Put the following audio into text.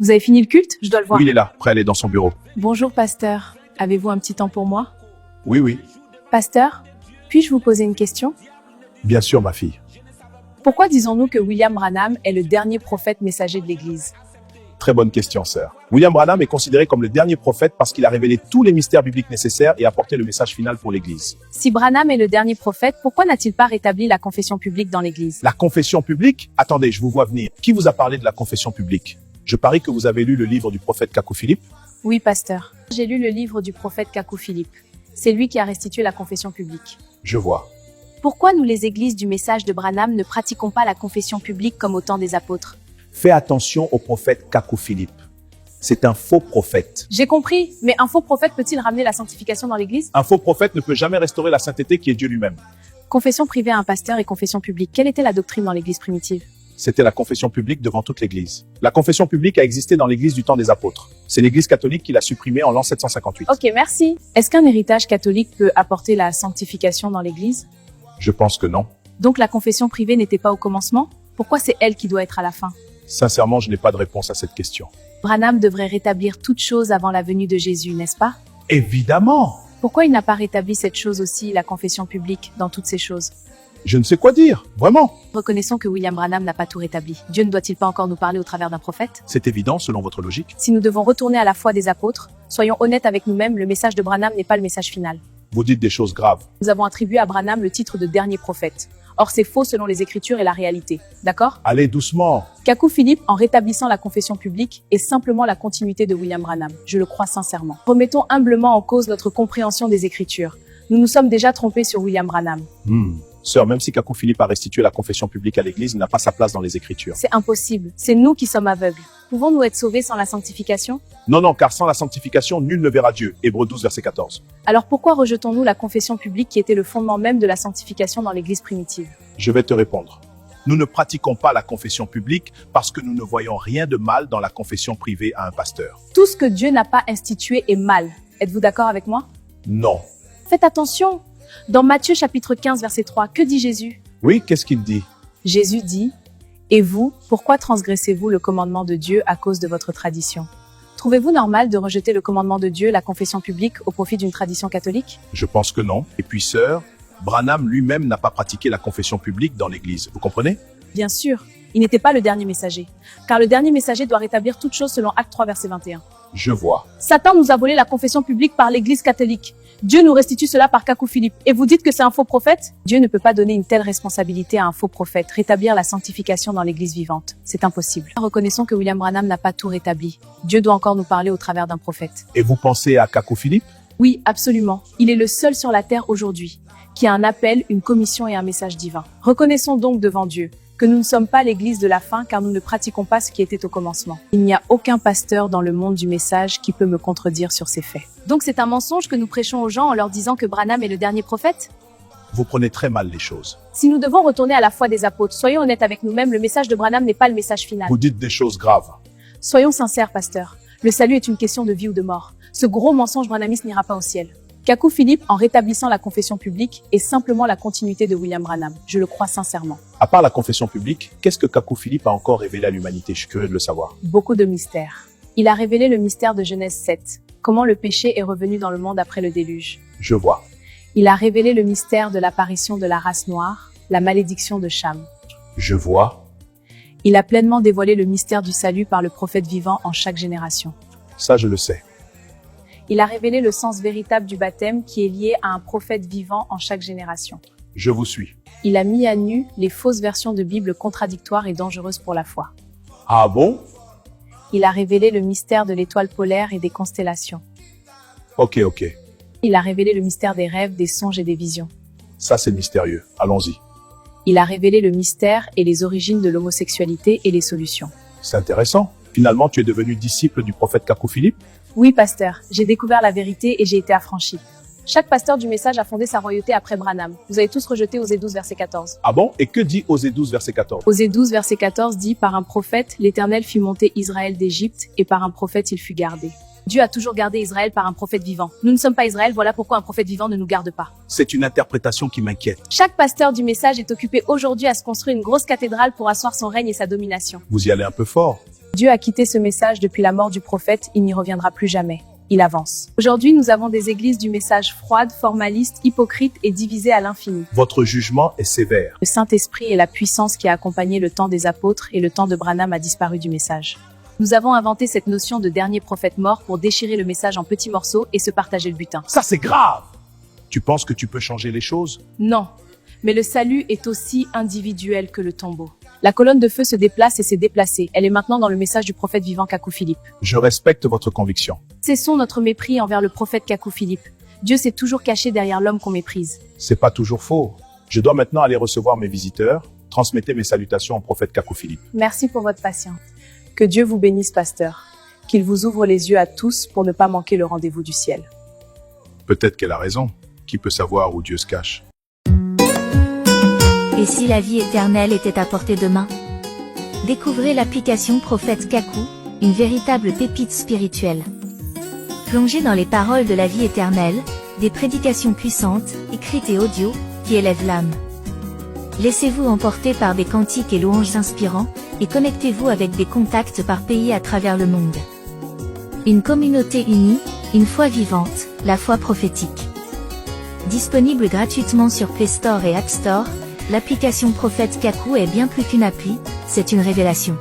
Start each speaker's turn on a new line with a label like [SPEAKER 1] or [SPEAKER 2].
[SPEAKER 1] Vous avez fini le culte? Je dois le voir.
[SPEAKER 2] Oui, il est là, prêt à aller dans son bureau.
[SPEAKER 1] Bonjour, pasteur. Avez-vous un petit temps pour moi?
[SPEAKER 2] Oui,
[SPEAKER 1] Pasteur, puis-je vous poser une question?
[SPEAKER 2] bien sûr, ma fille.
[SPEAKER 1] Pourquoi disons-nous que William Branham est le dernier prophète messager de l'Église?
[SPEAKER 2] Très bonne question, sœur. William Branham est considéré comme le dernier prophète parce qu'il a révélé tous les mystères bibliques nécessaires et apporté le message final pour l'Église.
[SPEAKER 1] Si Branham est le dernier prophète, pourquoi n'a-t-il pas rétabli la confession publique dans l'Église?
[SPEAKER 2] La confession publique? Attendez, je vous vois venir. Qui vous a parlé de la confession publique? Je parie que vous avez lu le livre du prophète Kakou Philippe.
[SPEAKER 1] Oui, pasteur. J'ai lu le livre du prophète Kakou Philippe. C'est lui qui a restitué la confession publique.
[SPEAKER 2] Je vois.
[SPEAKER 1] Pourquoi nous, les églises du message de Branham, ne pratiquons pas la confession publique comme au temps des apôtres?
[SPEAKER 2] Fais attention au prophète Kakou Philippe. C'est un faux prophète.
[SPEAKER 1] J'ai compris, mais un faux prophète peut-il ramener la sanctification dans l'Église?
[SPEAKER 2] Un faux prophète ne peut jamais restaurer la sainteté qui est Dieu lui-même.
[SPEAKER 1] Confession privée à un pasteur et confession publique. Quelle était la doctrine dans l'Église primitive?
[SPEAKER 2] C'était la confession publique devant toute l'Église. La confession publique a existé dans l'Église du temps des apôtres. C'est l'Église catholique qui l'a supprimée en l'an 758.
[SPEAKER 1] Ok, merci. Est-ce qu'un héritage catholique peut apporter la sanctification dans l'Église?
[SPEAKER 2] Je pense que non.
[SPEAKER 1] Donc la confession privée n'était pas au commencement? Pourquoi c'est elle qui doit être à la fin?
[SPEAKER 2] Sincèrement, je n'ai pas de réponse à cette question.
[SPEAKER 1] Branham devrait rétablir toute chose avant la venue de Jésus, n'est-ce pas?
[SPEAKER 2] Évidemment!
[SPEAKER 1] Pourquoi il n'a pas rétabli cette chose aussi, la confession publique, dans toutes ces choses?
[SPEAKER 2] Je ne sais quoi dire, vraiment.
[SPEAKER 1] Reconnaissons que William Branham n'a pas tout rétabli. Dieu ne doit-il pas encore nous parler au travers d'un prophète?
[SPEAKER 2] C'est évident selon votre logique.
[SPEAKER 1] Si nous devons retourner à la foi des apôtres, soyons honnêtes avec nous-mêmes, le message de Branham n'est pas le message final.
[SPEAKER 2] Vous dites des choses graves.
[SPEAKER 1] Nous avons attribué à Branham le titre de dernier prophète. Or, c'est faux selon les Écritures et la réalité. D'accord?
[SPEAKER 2] Allez doucement.
[SPEAKER 1] Kakou Philippe, en rétablissant la confession publique, est simplement la continuité de William Branham. Je le crois sincèrement. Remettons humblement en cause notre compréhension des Écritures. Nous nous sommes déjà trompés sur William Branham.
[SPEAKER 2] Sœur, même si Kakou Philippe a restitué la confession publique à l'Église, il n'a pas sa place dans les Écritures.
[SPEAKER 1] C'est impossible. C'est nous qui sommes aveugles. Pouvons-nous être sauvés sans la sanctification?
[SPEAKER 2] Non, car sans la sanctification, nul ne verra Dieu. Hébreux 12, verset 14.
[SPEAKER 1] Alors pourquoi rejetons-nous la confession publique qui était le fondement même de la sanctification dans l'Église primitive?
[SPEAKER 2] Je vais te répondre. Nous ne pratiquons pas la confession publique parce que nous ne voyons rien de mal dans la confession privée à un pasteur.
[SPEAKER 1] Tout ce que Dieu n'a pas institué est mal. Êtes-vous d'accord avec moi?
[SPEAKER 2] Non.
[SPEAKER 1] Faites attention. Dans Matthieu chapitre 15 verset 3, que dit Jésus?
[SPEAKER 2] Oui, qu'est-ce qu'il dit?
[SPEAKER 1] Jésus dit: « Et vous, pourquoi transgressez-vous le commandement de Dieu à cause de votre tradition? Trouvez-vous normal de rejeter le commandement de Dieu, la confession publique, au profit d'une tradition catholique? »
[SPEAKER 2] Je pense que non. Et puis, sœur, Branham lui-même n'a pas pratiqué la confession publique dans l'Église. Vous comprenez?
[SPEAKER 1] Bien sûr, il n'était pas le dernier messager, car le dernier messager doit rétablir toute chose selon Acte 3 verset 21.
[SPEAKER 2] Je vois.
[SPEAKER 1] Satan nous a volé la confession publique par l'Église catholique. Dieu nous restitue cela par Kakou Philippe. Et vous dites que c'est un faux prophète? Dieu ne peut pas donner une telle responsabilité à un faux prophète, rétablir la sanctification dans l'Église vivante. C'est impossible. Reconnaissons que William Branham n'a pas tout rétabli. Dieu doit encore nous parler au travers d'un prophète.
[SPEAKER 2] Et vous pensez à Kakou Philippe?
[SPEAKER 1] Oui, absolument. Il est le seul sur la terre aujourd'hui qui a un appel, une commission et un message divin. Reconnaissons donc devant Dieu que nous ne sommes pas l'Église de la fin car nous ne pratiquons pas ce qui était au commencement. Il n'y a aucun pasteur dans le monde du message qui peut me contredire sur ces faits. Donc c'est un mensonge que nous prêchons aux gens en leur disant que Branham est le dernier prophète?
[SPEAKER 2] Vous prenez très mal les choses.
[SPEAKER 1] Si nous devons retourner à la foi des apôtres, soyons honnêtes avec nous-mêmes, le message de Branham n'est pas le message final.
[SPEAKER 2] Vous dites des choses graves.
[SPEAKER 1] Soyons sincères, pasteur. Le salut est une question de vie ou de mort. Ce gros mensonge branhamiste n'ira pas au ciel. Kakou Philippe, en rétablissant la confession publique, est simplement la continuité de William Branham. Je le crois sincèrement.
[SPEAKER 2] À part la confession publique, qu'est-ce que Kakou Philippe a encore révélé à l'humanité? Je suis curieux de le savoir.
[SPEAKER 1] Beaucoup de mystères. Il a révélé le mystère de Genèse 7. Comment le péché est revenu dans le monde après le déluge.
[SPEAKER 2] Je vois.
[SPEAKER 1] Il a révélé le mystère de l'apparition de la race noire, la malédiction de Cham.
[SPEAKER 2] Je vois.
[SPEAKER 1] Il a pleinement dévoilé le mystère du salut par le prophète vivant en chaque génération.
[SPEAKER 2] Ça, je le sais.
[SPEAKER 1] Il a révélé le sens véritable du baptême qui est lié à un prophète vivant en chaque génération.
[SPEAKER 2] Je vous suis.
[SPEAKER 1] Il a mis à nu les fausses versions de Bible contradictoires et dangereuses pour la foi.
[SPEAKER 2] Ah bon?
[SPEAKER 1] Il a révélé le mystère de l'étoile polaire et des constellations.
[SPEAKER 2] Ok.
[SPEAKER 1] Il a révélé le mystère des rêves, des songes et des visions.
[SPEAKER 2] Ça, c'est mystérieux. Allons-y.
[SPEAKER 1] Il a révélé le mystère et les origines de l'homosexualité et les solutions.
[SPEAKER 2] C'est intéressant. Finalement, tu es devenu disciple du prophète Kakou Philippe?
[SPEAKER 1] Oui, pasteur, j'ai découvert la vérité et j'ai été affranchi. Chaque pasteur du message a fondé sa royauté après Branham. Vous avez tous rejeté Osée 12, verset 14.
[SPEAKER 2] Ah bon? Et que dit Osée 12, verset 14?
[SPEAKER 1] Osée 12, verset 14 dit « Par un prophète, l'Éternel fit monter Israël d'Égypte, et par un prophète il fut gardé. » Dieu a toujours gardé Israël par un prophète vivant. Nous ne sommes pas Israël, voilà pourquoi un prophète vivant ne nous garde pas.
[SPEAKER 2] C'est une interprétation qui m'inquiète.
[SPEAKER 1] Chaque pasteur du message est occupé aujourd'hui à se construire une grosse cathédrale pour asseoir son règne et sa domination.
[SPEAKER 2] Vous y allez un peu fort.
[SPEAKER 1] Dieu a quitté ce message depuis la mort du prophète, il n'y reviendra plus jamais. Il avance. Aujourd'hui, nous avons des églises du message froides, formalistes, hypocrites et divisées à l'infini.
[SPEAKER 2] Votre jugement est sévère.
[SPEAKER 1] Le Saint-Esprit et la puissance qui a accompagné le temps des apôtres et le temps de Branham a disparu du message. Nous avons inventé cette notion de dernier prophète mort pour déchirer le message en petits morceaux et se partager le butin.
[SPEAKER 2] Ça, c'est grave. Tu penses que tu peux changer les choses?
[SPEAKER 1] Non. Mais le salut est aussi individuel que le tombeau. La colonne de feu se déplace et s'est déplacée. Elle est maintenant dans le message du prophète vivant Kakou Philippe.
[SPEAKER 2] Je respecte votre conviction.
[SPEAKER 1] Cessons notre mépris envers le prophète Kakou Philippe. Dieu s'est toujours caché derrière l'homme qu'on méprise.
[SPEAKER 2] C'est pas toujours faux. Je dois maintenant aller recevoir mes visiteurs. Transmettez mes salutations au prophète Kakou Philippe.
[SPEAKER 1] Merci pour votre patience. Que Dieu vous bénisse, pasteur. Qu'il vous ouvre les yeux à tous pour ne pas manquer le rendez-vous du ciel.
[SPEAKER 2] Peut-être qu'elle a raison. Qui peut savoir où Dieu se cache?
[SPEAKER 3] Et si la vie éternelle était à portée de main? Découvrez l'application Prophète Kakou, une véritable pépite spirituelle. Plongez dans les paroles de la vie éternelle, des prédications puissantes, écrites et audio, qui élèvent l'âme. Laissez-vous emporter par des cantiques et louanges inspirants, et connectez-vous avec des contacts par pays à travers le monde. Une communauté unie, une foi vivante, la foi prophétique. Disponible gratuitement sur Play Store et App Store, l'application Prophète Kakou est bien plus qu'une appli, c'est une révélation.